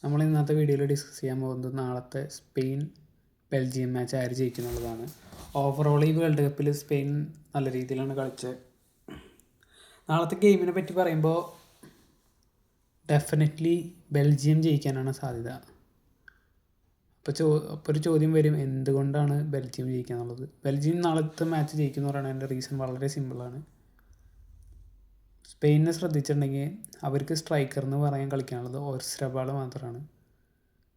നമ്മൾ ഇന്നത്തെ വീഡിയോയിൽ ഡിസ്കസ് ചെയ്യാൻ പോകുന്നത് നാളത്തെ സ്പെയിൻ ബെൽജിയം മാച്ച് ആര് ജയിക്കുന്നുള്ളതാണ്. ഓവറോൾ ഈ വേൾഡ് കപ്പിൽ സ്പെയിൻ നല്ല രീതിയിലാണ് കളിച്ചത്. നാളത്തെ ഗെയിമിനെ പറ്റി പറയുമ്പോൾ ഡെഫിനറ്റ്ലി ബെൽജിയം ജയിക്കാനാണ് സാധ്യത. അപ്പോൾ ഒരു ചോദ്യം വരും, എന്തുകൊണ്ടാണ് ബെൽജിയം ജയിക്കുക എന്നുള്ളത്. ബെൽജിയം നാളത്തെ മാച്ച് ജയിക്കുന്ന പറയുന്നത് എൻ്റെ റീസൺ വളരെ സിമ്പിളാണ്. സ്പെയിനിനെ ശ്രദ്ധിച്ചിട്ടുണ്ടെങ്കിൽ അവർക്ക് സ്ട്രൈക്കർ എന്ന് പറയാൻ കളിക്കാനുള്ളത് ഓർസ്രബാൾ മാത്രമാണ്.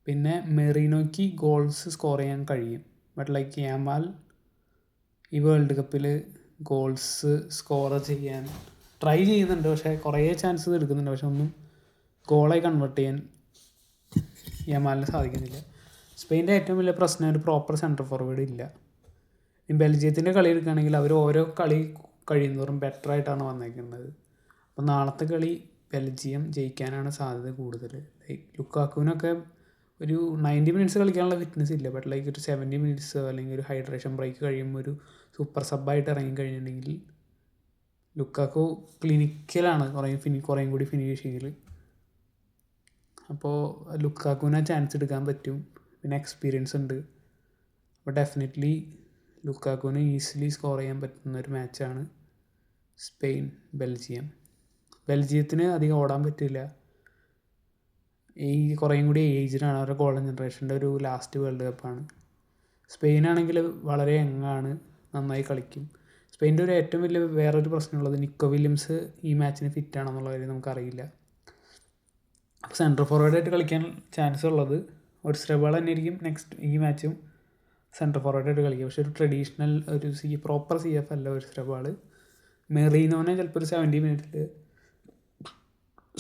പിന്നെ മെറീനോയ്ക്ക് ഗോൾസ് സ്കോർ ചെയ്യാൻ കഴിയും. ബട്ട് ലൈക്ക് യാമാൽ ഈ വേൾഡ് കപ്പിൽ ഗോൾസ് സ്കോർ ചെയ്യാൻ ട്രൈ ചെയ്യുന്നുണ്ട്, പക്ഷേ കുറേ ചാൻസസ് എടുക്കുന്നുണ്ട്, പക്ഷെ ഒന്നും ഗോളായി കൺവേർട്ട് ചെയ്യാൻ യാമാലിന് സാധിക്കുന്നില്ല. സ്പെയിൻ്റെ ഏറ്റവും വലിയ പ്രശ്നം ഒരു പ്രോപ്പർ സെൻറ്റർ ഫോർവേഡ് ഇല്ല. ഈ ബെൽജിയത്തിൻ്റെ കളി എടുക്കുകയാണെങ്കിൽ അവർ ഓരോ കളി കഴിയുന്നതോറും ബെറ്റർ ആയിട്ടാണ് വന്നേക്കുന്നത്. അപ്പോൾ നാളത്തെ കളി ബെൽജിയം ജയിക്കാനാണ് സാധ്യത കൂടുതൽ. ലൈക്ക് ലുക്കാക്കുവിനൊക്കെ ഒരു 90 മിനിറ്റ്സ് കളിക്കാനുള്ള ഫിറ്റ്നസ് ഇല്ല. ബട്ട് ലൈക്ക് ഒരു 70 മിനിറ്റ്സ് അല്ലെങ്കിൽ ഒരു ഹൈഡ്രേഷൻ ബ്രേക്ക് കഴിയുമ്പോൾ ഒരു സൂപ്പർ സബ്ബായിട്ട് ഇറങ്ങിക്കഴിഞ്ഞിട്ടുണ്ടെങ്കിൽ ലുക്കാക്കു ക്ലിനിക്കലാണ് കുറേയും കൂടി ഫിനിഷിങ്ങിൽ. അപ്പോൾ ലുക്കാക്കുവിന് ചാൻസ് എടുക്കാൻ പറ്റും. പിന്നെ എക്സ്പീരിയൻസ് ഉണ്ട്. അപ്പോൾ ഡെഫിനറ്റ്ലി ലുക്കാക്കുവിന് ഈസിലി സ്കോർ ചെയ്യാൻ പറ്റുന്ന ഒരു മാച്ചാണ് സ്പെയിൻ ബെൽജിയം. ബെൽജിയത്തിന് അധികം ഓടാൻ പറ്റില്ല. ഈ കുറേയും കൂടി ഏജ്ഡാണ്. അവരുടെ ഗോൾഡൻ ജനറേഷൻ്റെ ഒരു ലാസ്റ്റ് വേൾഡ് കപ്പാണ്. സ്പെയിനാണെങ്കിൽ വളരെ യങ്ങാണ്, നന്നായി കളിക്കും. സ്പെയിൻ്റെ ഒരു ഏറ്റവും വലിയ വേറൊരു പ്രശ്നമുള്ളത് നിക്കോ വില്യംസ് ഈ മാച്ചിന് ഫിറ്റാണെന്നുള്ള കാര്യം നമുക്കറിയില്ല. അപ്പോൾ സെൻട്രൽ ഫോർവേഡായിട്ട് കളിക്കാൻ ചാൻസ് ഉള്ളത് ഓർസ്രബാൾ തന്നെ ആയിരിക്കും. നെക്സ്റ്റ് ഈ മാച്ചും സെൻട്രൽ ഫോർവേഡായിട്ട് കളിക്കുക. പക്ഷേ ഒരു ട്രഡീഷണൽ ഒരു പ്രോപ്പർ CF അല്ല ഓർസ്രബാൾ. മെറീനോനെ ചിലപ്പോൾ ഒരു 70 മിനിറ്റിൽ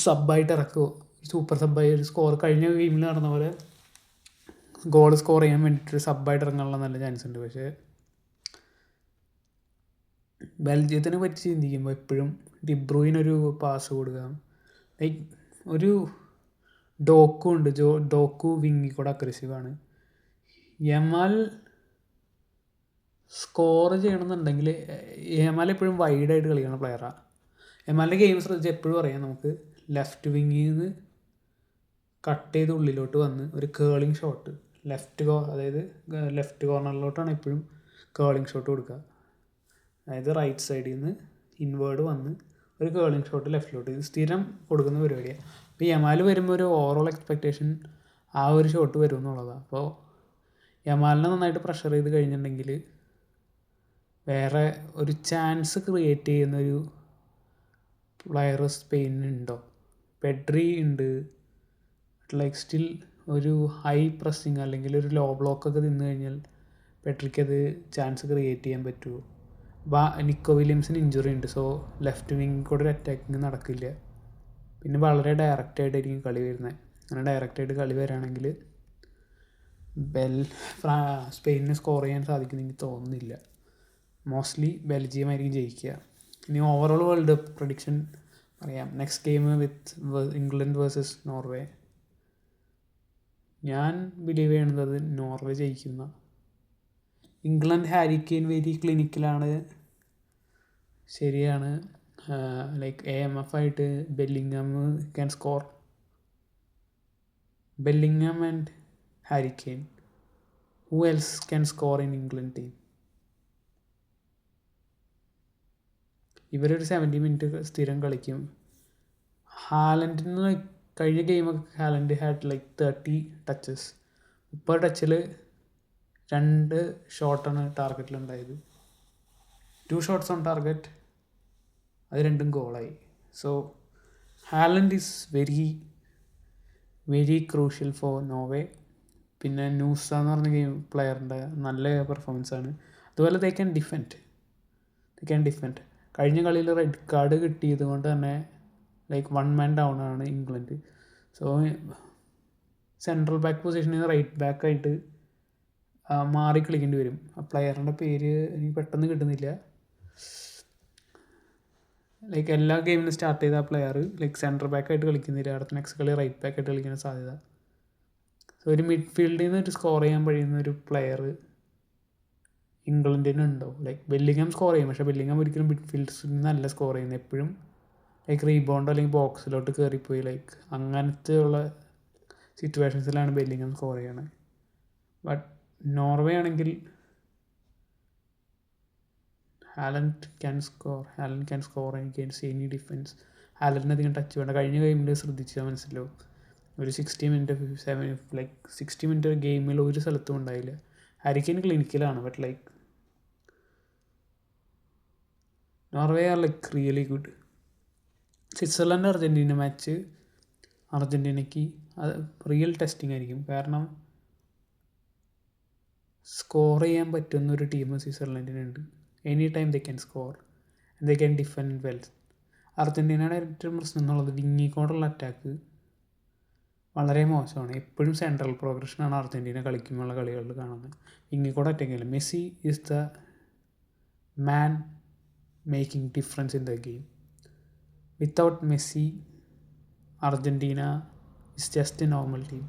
സബ്ബായിട്ട് ഇറക്കുമോ, സൂപ്പർ സബ്ബായി ഒരു സ്കോർ കഴിഞ്ഞ ഗെയിമിൽ നടന്ന പോലെ ഗോൾ സ്കോർ ചെയ്യാൻ വേണ്ടിയിട്ട് സബ്ബായിട്ട് ഇറങ്ങാനുള്ള നല്ല ചാൻസ് ഉണ്ട്. പക്ഷേ ബെൽജിയത്തിനെ പറ്റി ചിന്തിക്കുമ്പോൾ എപ്പോഴും ഡിബ്രൂയിനൊരു പാസ് കൊടുക്കുക, ലൈക്ക് ഒരു ഡോക്കു ഉണ്ട്. ഡോക്കു വിങ്ങി കൂടെ അഗ്രസീവാണ്. യമാൽ സ്കോർ ചെയ്യണമെന്നുണ്ടെങ്കിൽ യമാൽ എപ്പോഴും വൈഡായിട്ട് കളിക്കുന്ന പ്ലെയറാണ്. യമാലിൻ്റെ ഗെയിം ശ്രദ്ധിച്ച് എപ്പോഴും അറിയാം നമുക്ക്. ലെഫ്റ്റ് വിങ്ങിൽ നിന്ന് കട്ട് ചെയ്ത് ഉള്ളിലോട്ട് വന്ന് ഒരു കേളിങ് ഷോട്ട് അതായത് ലെഫ്റ്റ് കോർണറിലോട്ടാണ് എപ്പോഴും കേളിങ് ഷോട്ട് കൊടുക്കുക. അതായത് റൈറ്റ് സൈഡിൽ നിന്ന് ഇൻവേർഡ് വന്ന് ഒരു കേളിങ് ഷോട്ട് ലെഫ്റ്റിലോട്ട്, ഇത് സ്ഥിരം കൊടുക്കുന്ന പരിപാടിയാണ്. അപ്പോൾ യമാൽ വരുമ്പോൾ ഒരു ഓവറോൾ എക്സ്പെക്റ്റേഷൻ ആ ഒരു ഷോട്ട് വരും എന്നുള്ളതാണ്. അപ്പോൾ യമാലിനെ നന്നായിട്ട് പ്രഷർ ചെയ്ത് കഴിഞ്ഞിട്ടുണ്ടെങ്കിൽ വേറെ ഒരു ചാൻസ് ക്രിയേറ്റ് ചെയ്യുന്നൊരു പ്ലെയർ സ്പെയിനുണ്ടോ? പെഡ്രി ഉണ്ട്. ലൈക്ക് സ്റ്റിൽ ഒരു ഹൈ പ്രസ്സിങ് അല്ലെങ്കിൽ ഒരു ലോ ബ്ലോക്കൊക്കെ തിന്നു കഴിഞ്ഞാൽ പെഡ്രിക്കത് ചാൻസ് ക്രിയേറ്റ് ചെയ്യാൻ പറ്റുമോ? നിക്കോ വില്യംസിന് ഇഞ്ചുറി ഉണ്ട്. സോ ലെഫ്റ്റ് വിങ്ങിൽ കൂടെ ഒരു അറ്റാക്കിങ് നടക്കില്ല. പിന്നെ വളരെ ഡയറക്റ്റായിട്ടായിരിക്കും കളി വരുന്നത്. അങ്ങനെ ഡയറക്റ്റായിട്ട് കളി വരികയാണെങ്കിൽ സ്പെയിനിന് സ്കോർ ചെയ്യാൻ സാധിക്കുമെന്ന് എനിക്ക് തോന്നുന്നില്ല. മോസ്റ്റ്ലി ബെൽജിയം ആയിരിക്കും ജയിക്കുക. ഇനി ഓവറോൾ വേൾഡ് കപ്പ് പ്രഡിക്ഷൻ പറയാം. Next game with England versus Norway. ഞാൻ ബിലീവ് ചെയ്യുന്നത് നോർവേ ജയിക്കുന്ന. ഇംഗ്ലണ്ട് ഹാരി കെയ്ൻ വെരി ക്ലിനിക്കലാണ്, ശരിയാണ്. ലൈക്ക് AMF ആയിട്ട് Bellingham can score. Bellingham and Harry Kane. Who else can score in England team? ഇവരൊരു 70 minute സ്ഥിരം കളിക്കും. ഹാലൻഡിന് കഴിഞ്ഞ ഗെയിമൊക്കെ ഹാലൻഡ് ഹാഡ് ലൈക്ക് 30 ടച്ചസ്. 30 ടച്ചിൽ 2 ഷോട്ടാണ് ടാർഗറ്റിലുണ്ടായത്. 2 ഷോട്ട്സ് ഓൺ ടാർഗറ്റ്, അത് 2 ഗോളായി. So Haaland is very very crucial for Norway. പിന്നെ ന്യൂസ എന്ന് പറഞ്ഞ പ്ലെയറിൻ്റെ നല്ല പെർഫോമൻസാണ്. അതുപോലെ ദേ ക്യാൻ ഡിഫെൻഡ്. കഴിഞ്ഞ കളിയിൽ റെഡ് കാർഡ് കിട്ടിയത് കൊണ്ട് തന്നെ ലൈക്ക് 1 മാൻ ഡൗൺ ആണ് ഇംഗ്ലണ്ട്. സോ സെൻട്രൽ ബാക്ക് പൊസിഷനിൽ നിന്ന് റൈറ്റ് ബാക്കായിട്ട് മാറി കളിക്കേണ്ടി വരും. ആ പ്ലെയറിൻ്റെ പേര് എനിക്ക് പെട്ടെന്ന് കിട്ടുന്നില്ല. ലൈക്ക് എല്ലാ ഗെയിമിലും സ്റ്റാർട്ട് ചെയ്ത ആ പ്ലെയർ ലൈക്ക് സെൻട്രൽ ബാക്കായിട്ട് കളിക്കുന്നില്ല. അടുത്ത നെക്സ്റ്റ് കളി റൈറ്റ് ബാക്കായിട്ട് കളിക്കാൻ സാധ്യത. സോ ഒരു മിഡ്ഫീൽഡിൽ നിന്ന് ഒരു സ്കോർ ചെയ്യാൻ കഴിയുന്ന ഒരു പ്ലെയർ ഇംഗ്ലണ്ടിന് ഉണ്ടോ? ലൈക്ക് ബെല്ലിംഗം സ്കോർ ചെയ്യും, പക്ഷേ ബെല്ലിംഗം ഒരിക്കലും മിഡ്ഫീൽഡ്സിൽ നിന്നല്ല സ്കോർ ചെയ്യുന്നത്. എപ്പോഴും ലൈക്ക് റീബൗണ്ട് അല്ലെങ്കിൽ ബോക്സിലോട്ട് കയറിപ്പോയി ലൈക്ക് അങ്ങനത്തെ ഉള്ള സിറ്റുവേഷൻസിലാണ് ബെല്ലിംഗം സ്കോർ ചെയ്യണത്. ബട്ട് നോർവേ ആണെങ്കിൽ Haaland can score against any defence. ഹാലൻഡിന് അധികം ടച്ച് വേണ്ട. കഴിഞ്ഞ ഗെയിമിൽ ശ്രദ്ധിച്ചാൽ മനസ്സിലാവും, ഒരു 60 മിനിറ്റ് ഗെയിമിൽ ഒരു സ്ഥലത്തും ഉണ്ടായില്ല. ഹാരിക്കെയിൻ ക്ലിനിക്കലാണ്, but like Norway are like really good. Switzerland Argentina match അർജൻറ്റീനയ്ക്ക് അത് റിയൽ ടെസ്റ്റിംഗ് ആയിരിക്കും. കാരണം സ്കോർ ചെയ്യാൻ പറ്റുന്ന ഒരു ടീം സ്വിറ്റ്സർലൻഡിനുണ്ട്. Any time they can score and they can defend well. അർജൻറ്റീനയുടെ ഏറ്റവും പ്രശ്നം എന്നുള്ളത് വിങ്ങിക്കോടുള്ള അറ്റാക്ക് വളരെ മോശമാണ്. എപ്പോഴും സെൻട്രൽ പ്രോഗ്രഷനാണ് അർജൻറ്റീന കളിക്കുമ്പോഴുള്ള കളികളിൽ കാണുന്നത്. വിങ്ങിക്കോട് അറ്റാക്കില്ല. Messi is the man making difference in the game. Without Messi Argentina is just a normal team.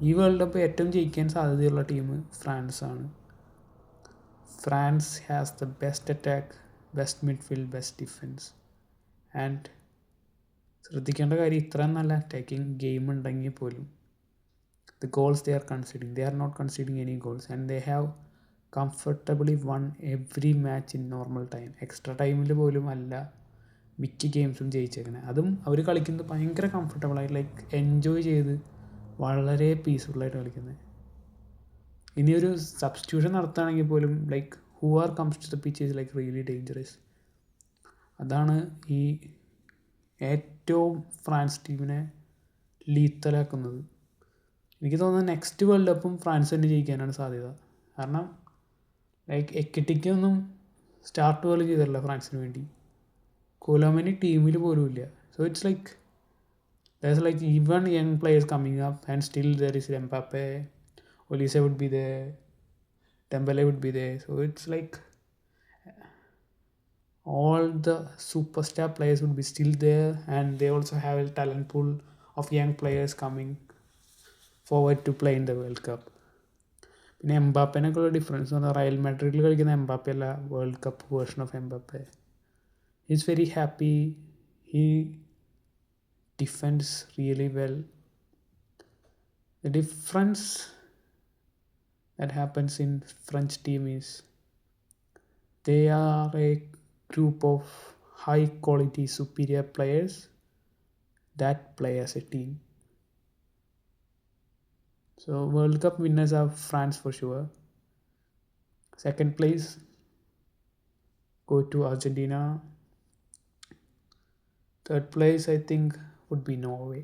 ഈ വേൾഡ് കപ്പ് ഏറ്റവും ജയിക്കാൻ സാധ്യതയുള്ള ടീം ഫ്രാൻസാണ്. France has the best attack, best midfield, best defence. And ശ്രദ്ധിക്കേണ്ട കാര്യം, ഇത്രയും നല്ല അറ്റാക്കിങ് ഗെയിം ഉണ്ടെങ്കിൽ പോലും the goals they are conceding, they are not conceding any goals, and they have comfortably won every match in normal time. Extra ടൈമിൽ പോലും അല്ല മിക്ക ഗെയിംസും ജയിച്ചേക്കണേ. അതും അവർ കളിക്കുന്നത് ഭയങ്കര കംഫർട്ടബിളായിട്ട്, ലൈക്ക് എൻജോയ് ചെയ്ത് വളരെ പീസ്ഫുള്ളായിട്ട് കളിക്കുന്നത്. ഇനിയൊരു സബ്സ്റ്റിറ്റ്യൂഷൻ നടത്തുകയാണെങ്കിൽ പോലും like who are comes to the pitch is like really dangerous. അതാണ് ഈ ഏറ്റവും ഫ്രാൻസ് ടീമിനെ ലീത്തലാക്കുന്നത്. എനിക്ക് തോന്നുന്നത് നെക്സ്റ്റ് വേൾഡ് കപ്പും ഫ്രാൻസ് തന്നെ ജയിക്കാനാണ് സാധ്യത. കാരണം ലൈക്ക് എക്കറ്റിക്കൊന്നും സ്റ്റാർട്ട് പോലും ചെയ്തിട്ടില്ല ഫ്രാൻസിന് വേണ്ടി. കൊലോമനി ടീമിൽ പോലും ഇല്ല. So it's like there's like even young players coming up, and still there is Mbappe, Olise would be there, Dembele would be there. So it's like all the superstar players would be still there, and they also have a talent pool of young players coming forward to play in the World Cup. പിന്നെ എംബാപ്പേനൊക്കെയുള്ള difference എന്ന് പറഞ്ഞാൽ Real മാഡ്രിഡിൽ കളിക്കുന്ന Mbappe അല്ല world cup version of Mbappe. He is very happy, he defends really well. The difference that happens in French team is they are a group of high quality superior players that play as a team. So World Cup winners are France for sure. Second place go to Argentina. Third place I think would be Norway.